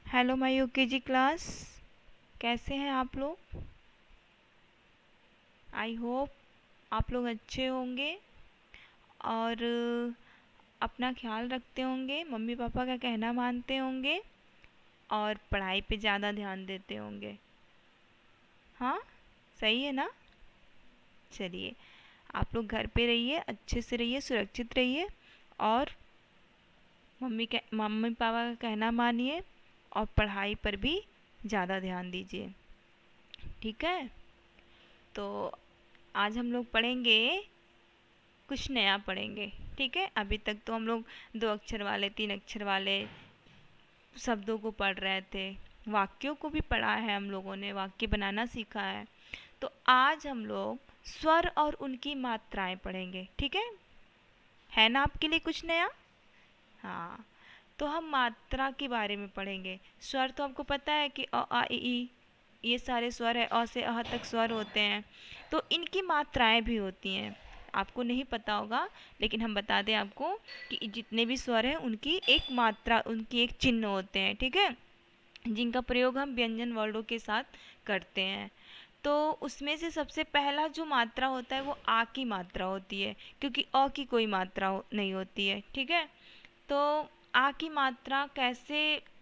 Hello my UKG class, कैसे हैं आप लोग। आई होप आप लोग अच्छे होंगे और अपना ख्याल रखते होंगे, मम्मी पापा का कहना मानते होंगे और पढ़ाई पे ज़्यादा ध्यान देते होंगे। हाँ, सही है ना। चलिए, आप लोग घर पे रहिए, अच्छे से रहिए, सुरक्षित रहिए और मम्मी पापा का कहना मानिए और पढ़ाई पर भी ज़्यादा ध्यान दीजिए। ठीक है, तो आज हम लोग पढ़ेंगे, कुछ नया पढ़ेंगे। ठीक है, अभी तक तो हम लोग 2 अक्षर वाले 3 अक्षर वाले शब्दों को पढ़ रहे थे, वाक्यों को भी पढ़ा है, हम लोगों ने वाक्य बनाना सीखा है। तो आज हम लोग स्वर और उनकी मात्राएं पढ़ेंगे। ठीक है ना आपके लिए कुछ नया। हाँ, तो हम मात्रा के बारे में पढ़ेंगे। स्वर तो आपको पता है कि अ आ इ ई, ये सारे स्वर है, अ से अह तक स्वर होते हैं। तो इनकी मात्राएं भी होती हैं, आपको नहीं पता होगा, लेकिन हम बता दें आपको कि जितने भी स्वर हैं उनकी एक मात्रा, उनकी एक चिन्ह होते हैं। ठीक है, जिनका प्रयोग हम व्यंजन वर्णों के साथ करते हैं। तो उसमें से सबसे पहला जो मात्रा होता है वो आ की मात्रा होती है, क्योंकि अ की कोई मात्रा नहीं होती है। ठीक है, तो आ की मात्रा कैसे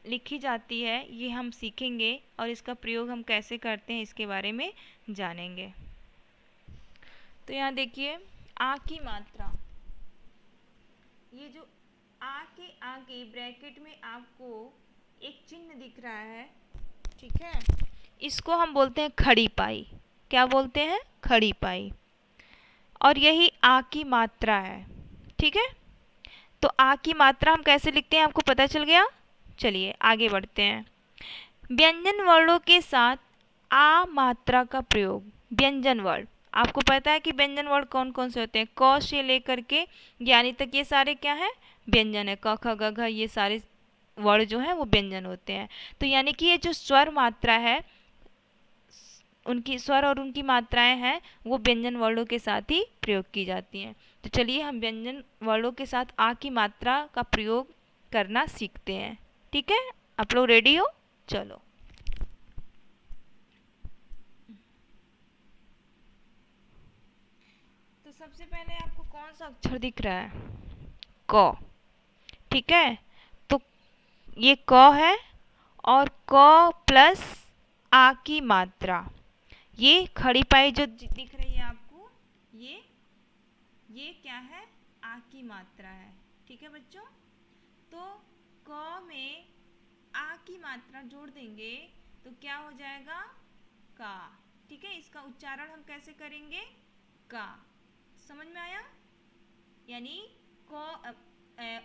लिखी जाती है ये हम सीखेंगे और इसका प्रयोग हम कैसे करते हैं इसके बारे में जानेंगे। तो यहाँ देखिए, आ की मात्रा, ये जो आ के आगे ब्रैकेट में आपको एक चिन्ह दिख रहा है, ठीक है, इसको हम बोलते हैं खड़ी पाई। क्या बोलते हैं? खड़ी पाई। और यही आ की मात्रा है। ठीक है, तो आ की मात्रा हम कैसे लिखते हैं आपको पता चल गया। चलिए आगे बढ़ते हैं। व्यंजन वर्णों के साथ आ मात्रा का प्रयोग। व्यंजन वर्ण, आपको पता है कि व्यंजन वर्ण कौन कौन से होते हैं। क से लेकर के ज्ञानी तक ये सारे क्या है? व्यंजन है। क ख ग घ ये सारे वर्ण जो है वो व्यंजन होते हैं। तो यानी कि ये जो स्वर मात्रा है, उनकी स्वर और उनकी मात्राएं हैं वो व्यंजन वर्णों के साथ ही प्रयोग की जाती हैं। तो चलिए हम व्यंजन वर्णों के साथ आ की मात्रा का प्रयोग करना सीखते हैं। ठीक है, आप लोग रेडी हो? चलो, तो सबसे पहले आपको कौन सा अक्षर दिख रहा है? क। ठीक है, तो ये क है और क प्लस आ की मात्रा, ये खड़ी पाई जो दिख रही है आपको, ये क्या है? आ की मात्रा है। ठीक है बच्चों, तो क में आ की मात्रा जोड़ देंगे तो क्या हो जाएगा? का। ठीक है, इसका उच्चारण हम कैसे करेंगे? का। समझ में आया? यानी क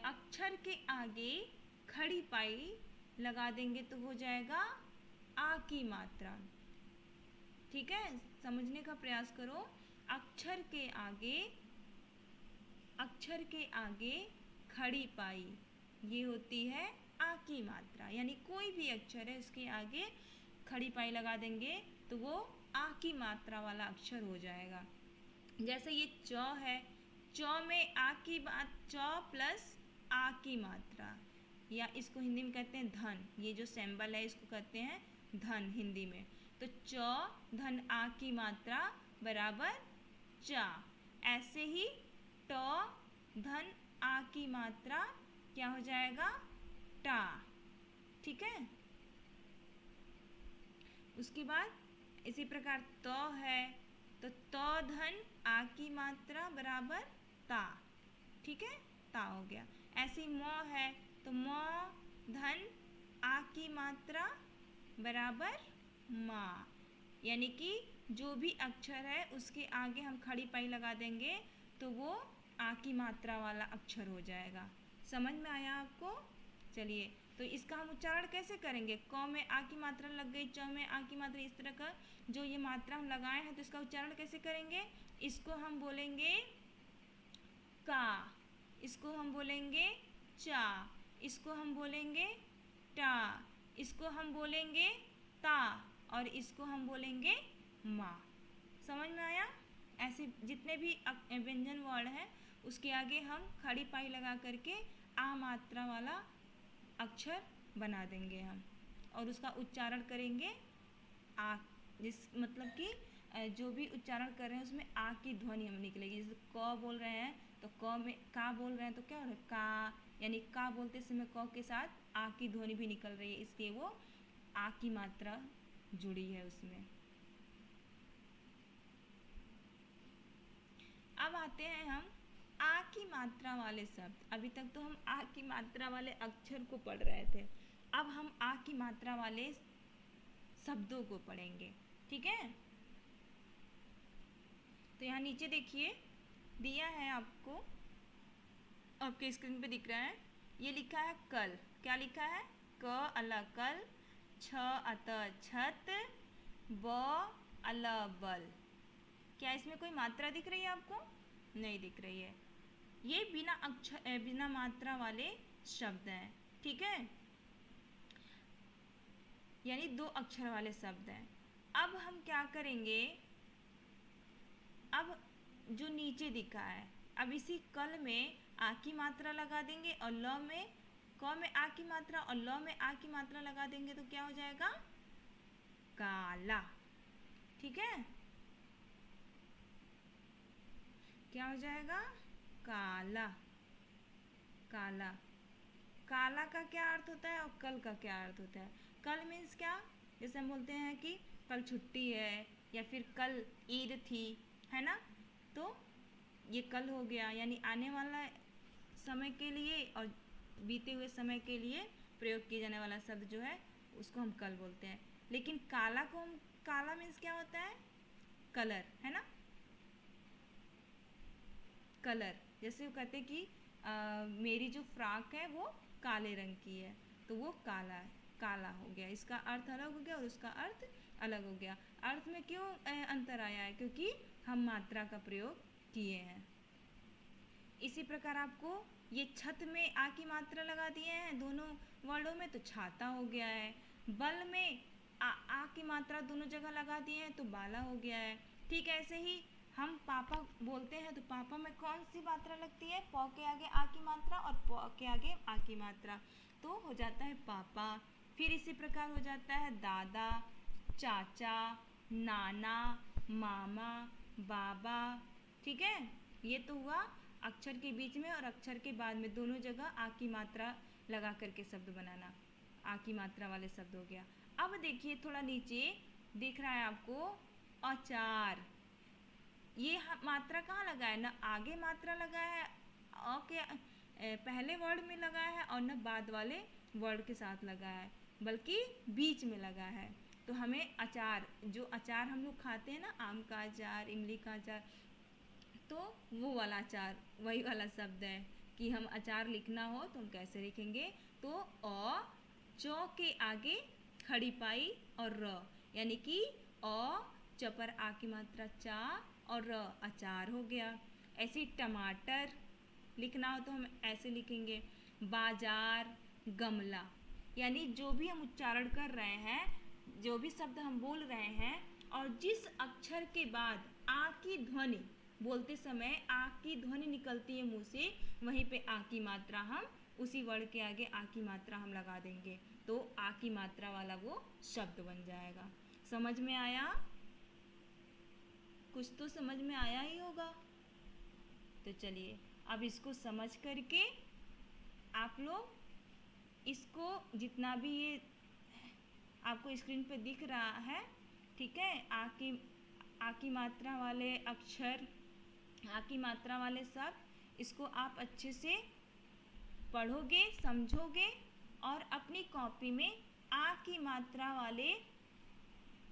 अक्षर के आगे खड़ी पाई लगा देंगे तो हो जाएगा आ की मात्रा। ठीक है, समझने का प्रयास करो। अक्षर के आगे, अक्षर के आगे खड़ी पाई, ये होती है आ की मात्रा। यानी कोई भी अक्षर है उसके आगे खड़ी पाई लगा देंगे तो वो आ की मात्रा वाला अक्षर हो जाएगा। जैसे ये च है, च में आ की बात, च प्लस आ की मात्रा, या इसको हिंदी में कहते हैं धन। ये जो सिंबल है इसको कहते हैं धन हिंदी में। तो च धन आ की मात्रा बराबर चा। ऐसे ही ट धन आ की मात्रा क्या हो जाएगा? टा। ठीक है, उसके बाद इसी प्रकार त है, तो त धन आ की मात्रा बराबर ता। ठीक है, ता हो गया। ऐसे ही म है, तो म धन आ की मात्रा बराबर मा। यानी कि जो भी अक्षर है उसके आगे हम खड़ी पाई लगा देंगे तो वो आ की मात्रा वाला अक्षर हो जाएगा। समझ में आया आपको? चलिए, तो इसका हम उच्चारण कैसे करेंगे? क में आ की मात्रा लग गई, च में आ की मात्रा, इस तरह का जो ये मात्रा हम लगाए हैं तो इसका उच्चारण कैसे करेंगे? इसको हम बोलेंगे का, इसको हम बोलेंगे चा, इसको हम बोलेंगे टा, इसको हम बोलेंगे ता और इसको हम बोलेंगे मा। समझ में आया? ऐसे जितने भी व्यंजन वर्ण हैं उसके आगे हम खड़ी पाई लगा करके आ मात्रा वाला अक्षर बना देंगे हम। और उसका उच्चारण करेंगे आ, जिस मतलब कि जो भी उच्चारण कर रहे हैं उसमें आ की ध्वनि हमें निकलेगी। जैसे क बोल रहे हैं तो क में का बोल रहे हैं तो क्या हो रहा है का, यानी का बोलते समय क के साथ आ की ध्वनि भी निकल रही है, इसलिए वो आ की मात्रा जुड़ी है उसमें। अब आते हैं हम आ की मात्रा वाले शब्द। अभी तक तो हम आ की मात्रा वाले अक्षर को पढ़ रहे थे, अब हम आ की मात्रा वाले शब्दों को पढ़ेंगे, ठीक है। तो यहाँ नीचे देखिए दिया है आपको, आपके स्क्रीन पे दिख रहा है, ये लिखा है कल। क्या लिखा है? क अला कल, छ अत छत, ब अला बल। क्या इसमें कोई मात्रा दिख रही है आपको? नहीं दिख रही है। ये बिना अक्षर बिना मात्रा वाले शब्द हैं, ठीक है, यानी 2 अक्षर वाले शब्द हैं। अब हम क्या करेंगे, अब जो नीचे दिखा है, अब इसी कल में आ की मात्रा लगा देंगे और ल में क में आ की मात्रा और ल में आ की मात्रा लगा देंगे तो क्या हो जाएगा? काला। ठीक है, क्या हो जाएगा? काला। काला। काला का क्या अर्थ होता है और कल का क्या अर्थ होता है? कल मीन्स क्या? जैसे हम बोलते हैं कि कल छुट्टी है या फिर कल ईद थी, है ना, तो ये कल हो गया, यानी आने वाला समय के लिए और बीते हुए समय के लिए प्रयोग किए जाने वाला शब्द जो है उसको हम कल बोलते हैं। लेकिन काला को हम, काला मीन्स क्या होता है? कलर, है ना, कलर। जैसे वो कहते कि मेरी जो फ्रॉक है वो काले रंग की है, तो वो काला है, काला हो गया, इसका अर्थ अलग हो गया और उसका अर्थ अलग हो गया। अर्थ में क्यों अंतर आया है? क्योंकि हम मात्रा का प्रयोग किए हैं। इसी प्रकार आपको ये छत में आ की मात्रा लगा दिए हैं दोनों वर्डों में, तो छाता हो गया है। बल में आ की मात्रा दोनों जगह लगा दिए हैं तो बाला हो गया है। ठीक है, ऐसे ही हम पापा बोलते हैं तो पापा में कौन सी मात्रा लगती है? प के आगे आ की मात्रा और प के आगे आ की मात्रा, तो हो जाता है पापा। फिर इसी प्रकार हो जाता है दादा, चाचा, नाना, मामा, बाबा। ठीक है, ये तो हुआ अक्षर के बीच में और अक्षर के बाद में दोनों जगह आ की मात्रा लगा करके शब्द बनाना, आ की मात्रा वाले शब्द हो गया। अब देखिए थोड़ा नीचे दिख रहा है आपको अचार। ये मात्रा कहाँ लगा है? न आगे मात्रा लगा है अ के पहले वर्ड में लगा है और न बाद वाले वर्ड के साथ लगा है, बल्कि बीच में लगा है। तो हमें अचार, जो अचार हम लोग खाते हैं ना, आम का अचार, इमली का अचार, तो वो वाला अचार, वही वाला शब्द है कि हम अचार लिखना हो तो हम कैसे लिखेंगे? तो अ चौ के आगे खड़ी पाई और र, यानी कि अ च पर आ की मात्रा चा और र, अचार हो गया। ऐसे ही टमाटर लिखना हो तो हम ऐसे लिखेंगे बाजार, गमला। यानी जो भी हम उच्चारण कर रहे हैं, जो भी शब्द हम बोल रहे हैं और जिस अक्षर के बाद आ की ध्वनि बोलते समय आ की ध्वनि निकलती है मुंह से, वहीं पे आ की मात्रा हम उसी वर्ड के आगे आ की मात्रा हम लगा देंगे, तो आ की मात्रा वाला वो शब्द बन जाएगा। समझ में आया? कुछ तो समझ में आया ही होगा। तो चलिए अब इसको समझ करके आप लोग इसको, जितना भी ये आपको स्क्रीन पे दिख रहा है, ठीक है, आ की मात्रा वाले अक्षर, आ की मात्रा वाले शब्द, इसको आप अच्छे से पढ़ोगे, समझोगे और अपनी कॉपी में आ की मात्रा वाले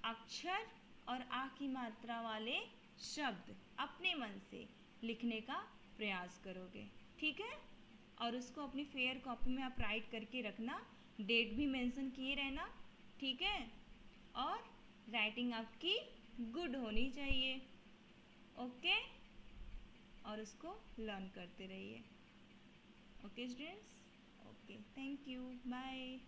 अक्षर और आ की मात्रा वाले शब्द अपने मन से लिखने का प्रयास करोगे, ठीक है। और उसको अपनी फेयर कॉपी में आप राइट करके रखना, डेट भी मेंशन किए रहना, ठीक है। और राइटिंग आपकी गुड होनी चाहिए, ओके। और उसको लर्न करते रहिए, okay students, okay, thank you, bye.